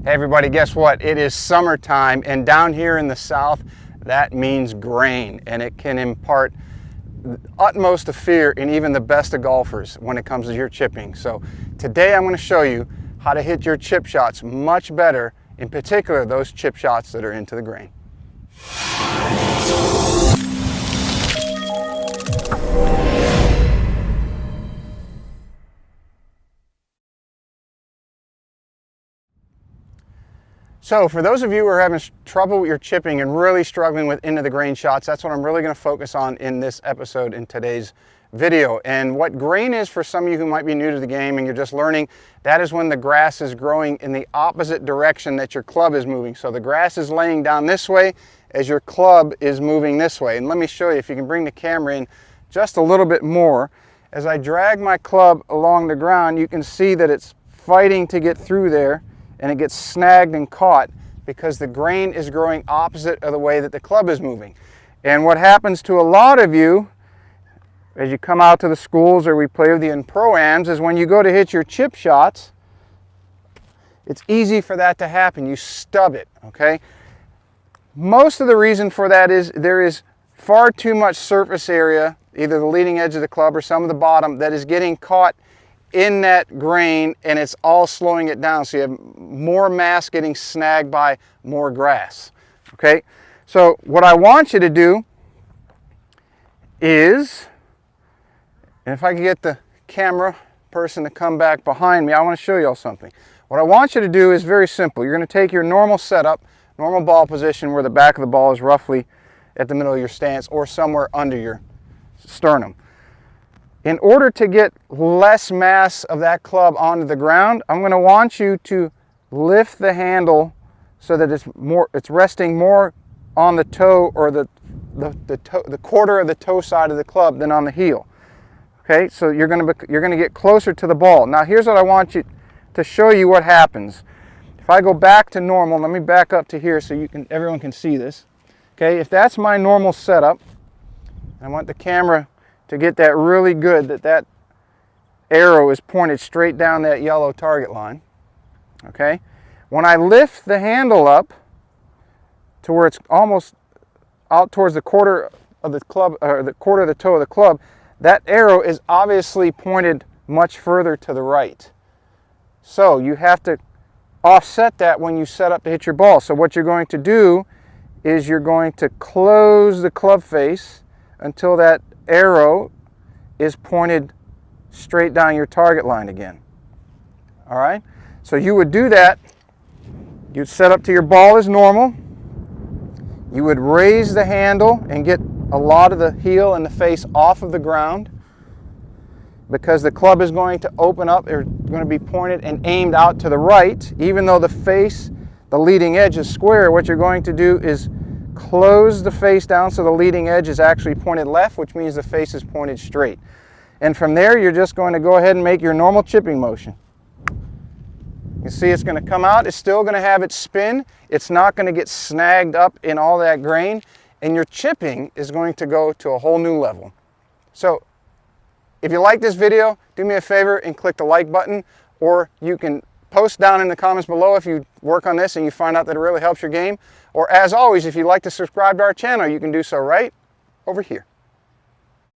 Hey everybody, guess what? It is summertime, and down here in the south, that means grain, and it can impart utmost of fear in even the best of golfers when it comes to your chipping. So today I'm going to show you how to hit your chip shots much better, in particular those chip shots that are into the grain. So for those of you who are having trouble with your chipping and really struggling with into the grain shots, that's what I'm really going to focus on in this episode in today's video. And what grain is, for some of you who might be new to the game and you're just learning, that is when the grass is growing in the opposite direction that your club is moving. So the grass is laying down this way as your club is moving this way. And let me show you, if you can bring the camera in just a little bit more. As I drag my club along the ground, you can see that it's fighting to get through there, and it gets snagged and caught because the grain is growing opposite of the way that the club is moving. And what happens to a lot of you as you come out to the schools or we play with you in pro-ams is when you go to hit your chip shots, it's easy for that to happen. You stub it, okay? Most of the reason for that is there is far too much surface area, either the leading edge of the club or some of the bottom, that is getting caught in that grain, and it's all slowing it down. So you have more mass getting snagged by more grass. Okay, so what I want you to do is, and if I can get the camera person to come back behind me, I want to show you all something. What I want you to do is very simple. You're going to take your normal setup, normal ball position where the back of the ball is roughly at the middle of your stance or somewhere under your sternum. In order to get less mass of that club onto the ground, I'm going to want you to lift the handle so that it's resting more on the toe or the quarter of the toe side of the club than on the heel. Okay, so you're going to get closer to the ball. Now here's what I want you to show you what happens. If I go back to normal, let me back up to here so everyone can see this. Okay, if that's my normal setup, I want the camera to get that really good, that arrow is pointed straight down that yellow target line. Okay, when I lift the handle up to where it's almost out towards the quarter of the club, or the quarter of the toe of the club, that arrow is obviously pointed much further to the right. So you have to offset that when you set up to hit your ball. So what you're going to do is you're going to close the club face until that arrow is pointed straight down your target line again. All right, so you would do that. You'd set up to your ball as normal. You would raise the handle and get a lot of the heel and the face off of the ground, because the club is going to open up, or going to be pointed and aimed out to the right. Even though the face, the leading edge, is square, what you're going to do is close the face down so the leading edge is actually pointed left, which means the face is pointed straight. And from there, you're just going to go ahead and make your normal chipping motion. You see it's going to come out. It's still going to have its spin. It's not going to get snagged up in all that grain. And your chipping is going to go to a whole new level. So if you like this video, do me a favor and click the like button, or you can post down in the comments below if you work on this and you find out that it really helps your game. Or as always, if you'd like to subscribe to our channel, you can do so right over here.